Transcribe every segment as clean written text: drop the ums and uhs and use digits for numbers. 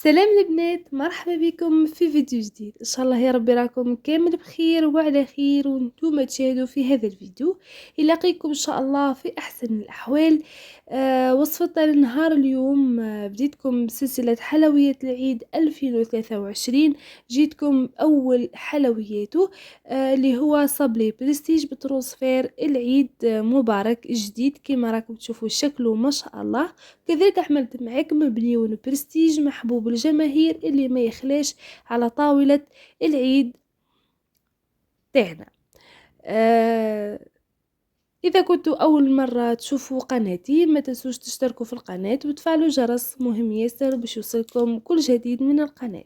سلام البنات، مرحبا بكم في فيديو جديد. ان شاء الله يا ربي راكم كامل بخير وعلى خير وانتم تشاهدوا في هذا الفيديو. يلاقيكم ان شاء الله في احسن الاحوال. وصفتنا لنهار اليوم. بديتكم سلسلة حلويات العيد 2023. جيتكم اول حلوياته اللي هو صابلي برستيج بتروسفير العيد مبارك جديد. كما راكم تشوفوا شكله ما شاء الله. كذلك عملت معاكم بليون برستيج محبوب الجماهير اللي ما يخلاش على طاولة العيد تاعنا. إذا كنتوا أول مرة تشوفوا قناتي ما تنسوش تشتركوا في القناة وتفعلوا جرس مهم ياسر باش يوصلكم كل جديد من القناة.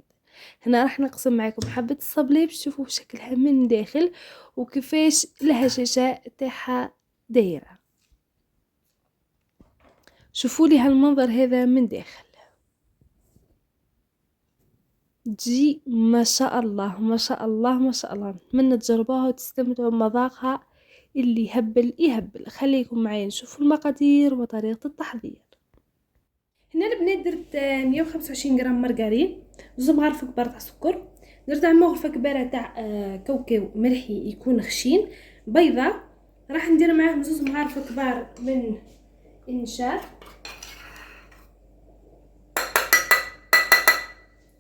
هنا راح نقسم معكم حبة الصبلي باش تشوفوا شكلها من داخل وكيفاش الهشاشة تاعها دايرة. شوفوا لي هالمنظر هذا من داخل، تجي ما شاء الله ما شاء الله ما شاء الله. نتمنى تجربوها وتستمتعوا بمذاقها اللي يهبل. خليكم معايا نشوفوا المقادير وطريقة التحضير. هنا البنات درت 125 غرام مارغرين، 2 مغرفة كبار تاع سكر، درت مغرفة كبيرة تاع كاوكاو ملحي يكون خشين، بيضة، راح ندير معاهم 2 مغرفة كبار من النشا،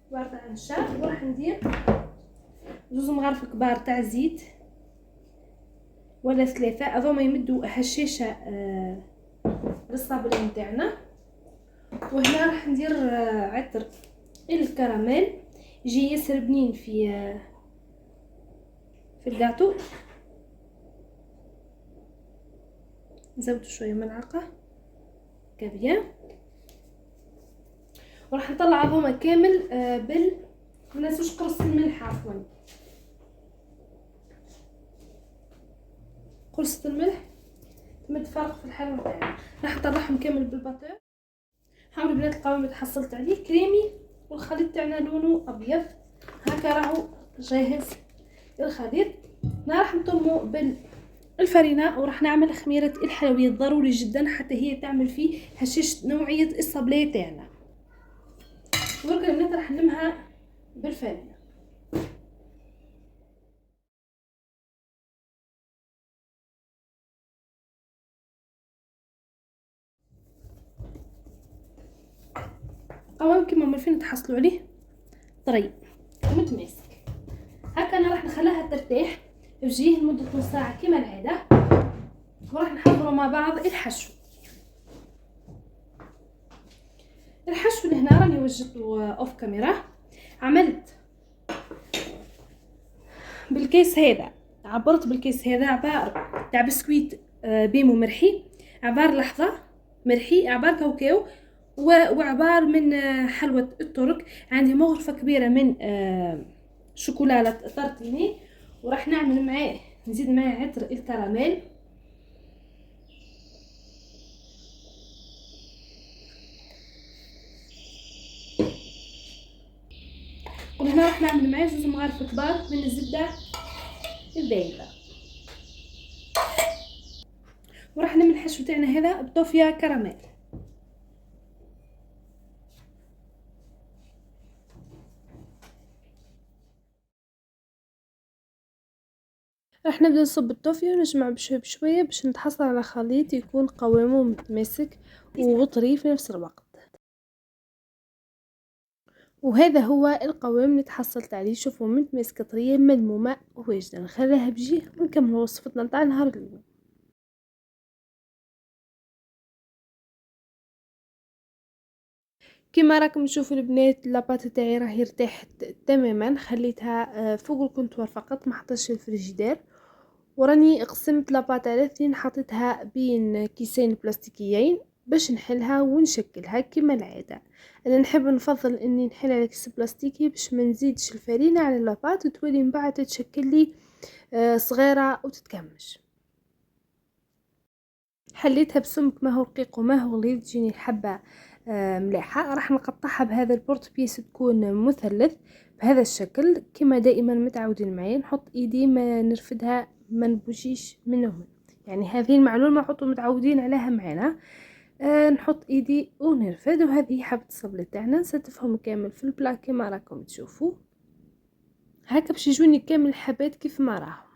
كبار تاع النشا، وراح ندير 2 مغارف كبار تاع زيت ولا 3. هذوما يمدوا هشاشه للصابلي نتاعنا. وهنا راح ندير عطر الكراميل، يجي ياسر بنين في الكاطو. نزود شويه ملعقه كابيان، وراح نطلع هذوما كامل ما ننسوش قرص الملح، عفوا قرصة الملح تمد فرق في الحلوى تاعي. راح نطلعهم كامل بالباتور. حاولوا بنات القوام اللي تحصلت عليه كريمي والخليط تاعنا لونه ابيض. هكا راهو جاهز الخليط. راح نطمو بالفرينه وراح نعمل خميره الحلويات، ضروري جدا حتى هي تعمل فيه هشاش نوعيه الصابليه تاعنا. درك البنات راح نلمها بالفرينه. قوام كيما مالفين تحصلوا عليه طري متماسك. هكا انا راح نخليها ترتاح بجيه لمده نص ساعه كما العاده، وراح نحضروا مع بعض الحشو. الحشو اللي هنا راني وجدته اوف كاميرا. عملت بالكيس هذا، عبرت بالكيس هذا عبار تاع بسكويت بيمو مرحي، عبار لحظه مرحي، عبار كاوكاو، وعبار من حلوى الترك. عندي مغرفه كبيره من شوكولاته طرطيني، وراح نعمل معاه نزيد معاه عطر الكراميل. وهنا راح نعمل معاه 2 مغارف كبار من الزبده الذايبه، وراح نعمل الحشو تاعنا هذا بطوفيا كراميل. راح نبدا نصب الطوفيا ونجمع بشويه بشويه باش نتحصل على خليط يكون قوامه متماسك وطري في نفس الوقت. وهذا هو القوام اللي تحصلت عليه. شوفوا متماسكه طريه ملمومه واجده. نخليها بجيه ونكمل وصفتنا نتاع نهار اليوم. كما راكم تشوفوا البنات لاباط تاعي راهي ارتاحت تماما. خليتها فوق الكونتور فقط، ما حطيتش في الفريجيدير. وراني قسمت لاباط على 2، حطيتها بين كيسين بلاستيكيين باش نحلها ونشكلها كما العاده. انا نفضل اني نحل على كيس بلاستيكي باش ما نزيدش الفرينه على لاباط وتولي من بعد تتشكل لي صغيره وتتكمش. حليتها بسمك ما هو رقيق وما هو غليظ، تجيني الحبه مليحه. راح نقطعها بهذا البورت بيس تكون مثلث بهذا الشكل كما دائما متعودين معي. نحط ايدي ما نرفدها، ما نبوشيش من هنا، يعني هذه المعلومه حطوا متعودين عليها معنا. نحط ايدي ونرفد. وهذه هي حبة الصبلة تاعنا، نستفهم كامل في البلا كيما راكم تشوفوا هكا باش يجوني كامل الحبات كيف ما راهم.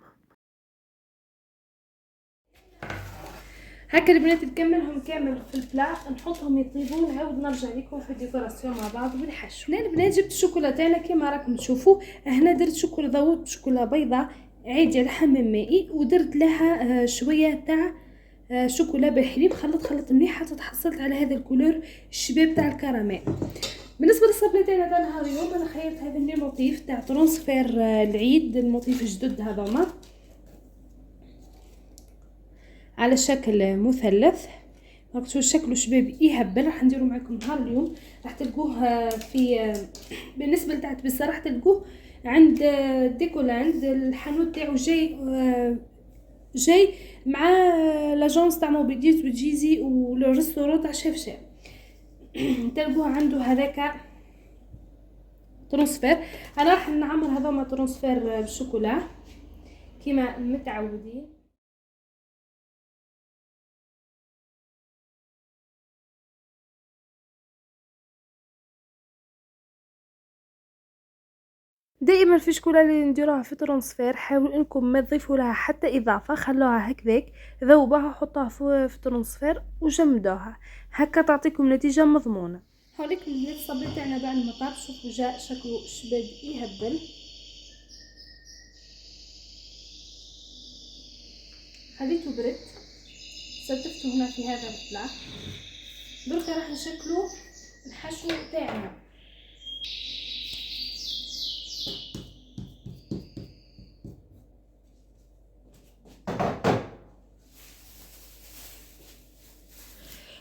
هكا البنات نكملهم كامل في البلا، نحطهم يطيبوا، نعاود نرجع لكم في الديكوراسيون مع بعض ونحشو. هنا البنات جبت الشوكولا تاعنا كيما راكم تشوفوا. هنا درت شوكولا، ضوت شوكولا بيضاء عادي على حمام مائي، ودرت لها شويه تاع شوكولا بالحليب، خلط مليح حتى تحصلت على هذا الكولور الشباب تاع الكراميل. بالنسبه للصبله تاعنا تاع نهار اليوم، انا خيرت هذا الموتيف تاع ترونسفير العيد، الموتيف الجدد هذوما على شكل مثلث. راك تشوفوا شكله شباب يهبل. راح نديرو معكم نهار اليوم، راح تلقوه في بالنسبه لتاع تبسه راح تلقوه عند ديكولاند، الحانوت تاعو جاي مع لاجونس تاع موبيديت وجيزي والريستورون تاع شيف شام. تلقوه عنده هذاك ترونسفير. انا راح نعمر هذوما ترونسفير بالشوكولا كيما متعودين. دائما في شكولا اللي نديروها في ترونسفير حاولوا انكم ما تضيفوا لها حتى اضافه، خلوها هكذاك ذوبوها وحطوها في ترونسفير وجمدوها هكا تعطيكم نتيجه مضمونه. هاوليك البنات الصبي تاعنا بعد ما طاب، شوفوا جاء شكله شباب يهبل. خليته برد، ستفته هنا في هذا البلاط. دركا راح نشكلو الحشو تاعنا.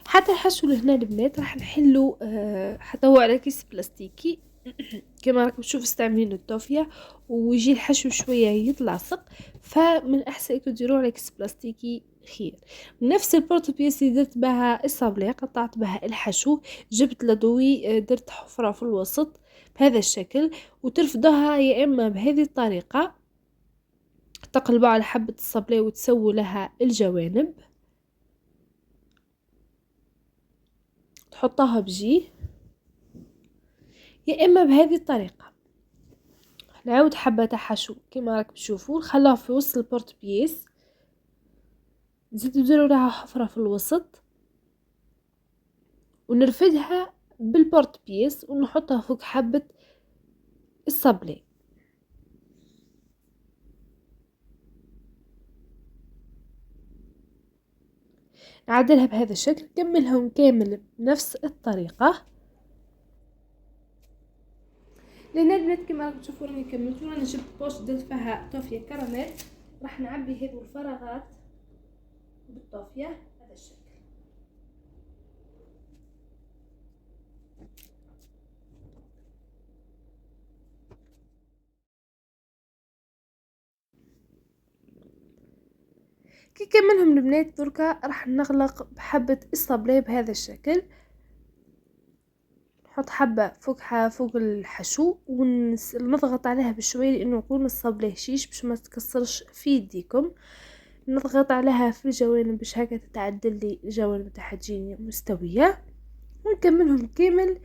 حتى الحشو لهنا البنات راح نحلو حتى هو على كيس بلاستيكي كما راكم تشوفوا استعملين الطوفيه ويجي الحشو شويه يتلاصق، فمن الاحسن انكم ديروه على كيس بلاستيكي خير. نفس البورت بيس اللي درت بها الصابلي قطعت بها الحشو، جبت لدوي درت حفره في الوسط بهذا الشكل، وترفضوها يا اما بهذه الطريقه تقلبوا على حبه الصابلي وتسووا لها الجوانب، تحطها بجي، يا اما بهذه الطريقه نعاود حبه تاع حشو كما راكم تشوفوا نخلوها في وسط البورت بيس، نزيدو نديرو لها حفره في الوسط ونرفدها بالبورت بيس ونحطها فوق حبه الصبلي. نعدلها بهذا الشكل، نكملهم كامل بنفس الطريقه. لان البنات كما راكم تشوفوا راني كملت، راني جبت بوش درت فيها طوفيه كراميل، راح نعبي هذو الفراغات بالطوفيه هذا الشكل. كي كملهم البنات دركا راح نغلق بحبه الصبلي بهذا الشكل، نحط حبه فوق الحشو ونضغط عليها بشويه لانه يكون الصبلي هشيش باش ما تكسرش في يديكم. نضغط عليها في الجوانب باش هكا تتعدل لي الجوانب تاعها تجيني مستويه، ونكملهم كامل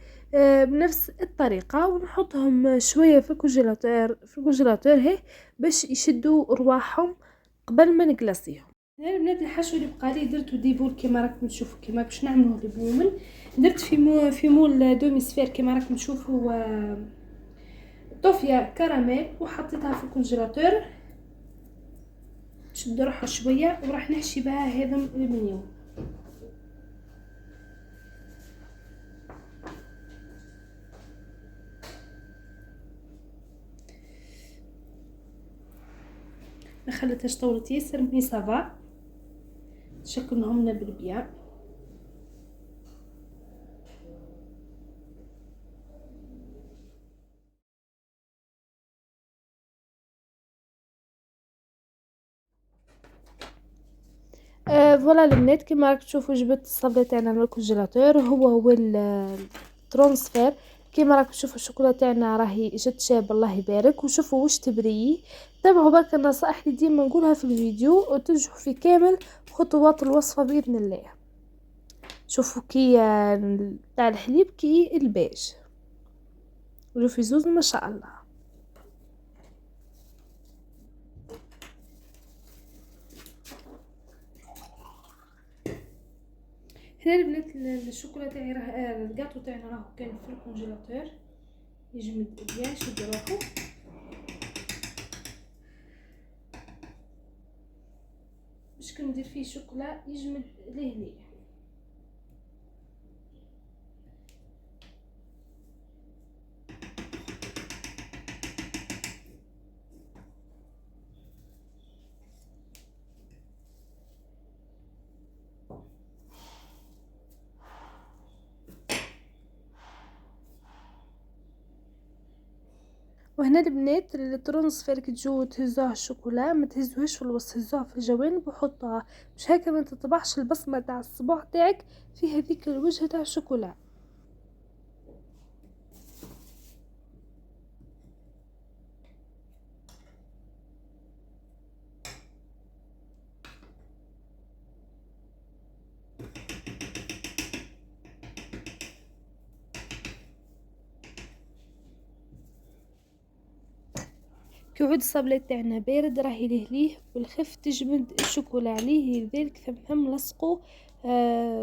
بنفس الطريقه، ونحطهم شويه في الكونجيلاتور هي باش يشدوا رواحهم قبل ما نقلصيهم. هنا البنات الحشو اللي بقالي درتو ديبول كما راكم تشوفوا، كما باش نعملوه لبومن درت في مول دومي سفير كما راكم تشوفوا طوفيه كراميل وحطيتها في الكونجيلاتور تشد روحها شويه، وراح نحشي بها هذا المنيو. ما خليتهاش طولت ياسر مي صافا شكلهم لنا بالبيان. فوالا البنات كما راكم تشوفوا جبت الصبله تاعنا من الكونجيلاتور، هو الترونسفير كما راكم تشوفوا الشوكولا تاعنا راهي جد شابه الله يبارك. وشوفوا واش تبري، تابعوا برك النصائح اللي ديما نقولها في الفيديو وتنجحوا في كامل خطوات الوصفه باذن الله. شوفوا كي تاع الحليب كي البيج، شوفي زوز ما شاء الله. هنا البنات الشوكولا تاعي راه الكاطو تاعنا راهو كان في الكونجيلاتور يجمد بيان، شد روحو. باش كندير فيه شوكولا يجمد ليه. وهنا البنات الترونسفير كي تجو تهزوه الشوكولا ما تهزوهش في الوسط، هزوها في الجوانب وحطوها باش هكا ما تطبعش البصمه تاع الصبع تاعك في هذيك الوجه تاع الشوكولا. كي يعود الصابلة تاعنا بارد راهي ليه بالخف تجمد الشوكولا عليه، لذلك ثم لصقوا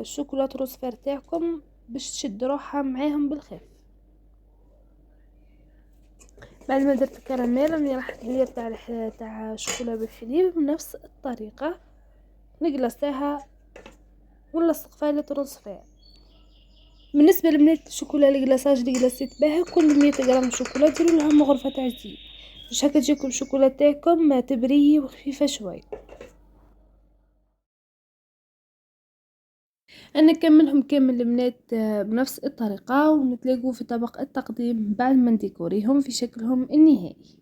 الشوكولا تروسفير تاعكم باش تشد روحها معاهم بالخف. بعد ما درت الكراميل راني راح ندير تاع شوكولا بالحليب بنفس الطريقه، نقلصيها ونلصق فيها التروسفير. بالنسبه لبنات الشوكولا الكلاصاج اللي قلصيت بها، كل 100 غرام شوكولا ديروا لها مغرفه تاع زيت باش هكا تجيكم الشوكولا تاعكم تبري وخفيفه شوي. انا نكملهم كامل البنات بنفس الطريقه، ونتلاقوا في طبق التقديم بعد ما نديكوريهم في شكلهم النهائي.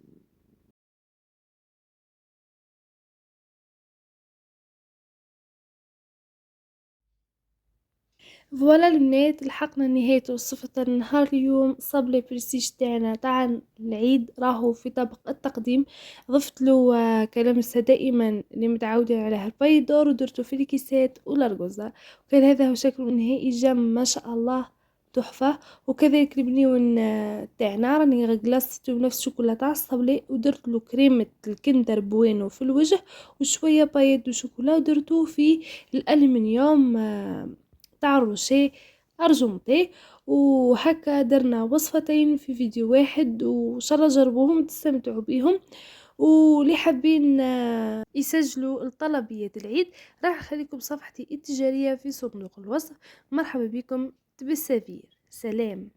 فوالا البنات، لحقنا نهاية وصفة النهار اليوم. صابلي بريستيج تاعنا تاع العيد راهو في طبق التقديم، ضفت له كلامسة دائما اللي متعودين عليها البيضور، ودرته في الكيسات والارجوزة، وكان هذا هو شكله النهائي. جم ما شاء الله تحفة. وكذلك البنيون تاعنا راني غلستو بنفس الشوكولا تاع الصبلي، ودرت له كريمة الكندر بوينو في الوجه وشوية بايد وشوكولا، ودرتو في الالمنيوم تاع الروشي ارجنتي. وهكا درنا وصفتين في فيديو واحد، وان شاء الله جربوهم تستمتعوا بيهم. واللي حابين يسجلوا الطلبية العيد راح اخليكم صفحتي التجارية في صندوق الوصف. مرحبا بكم بالسفير. سلام.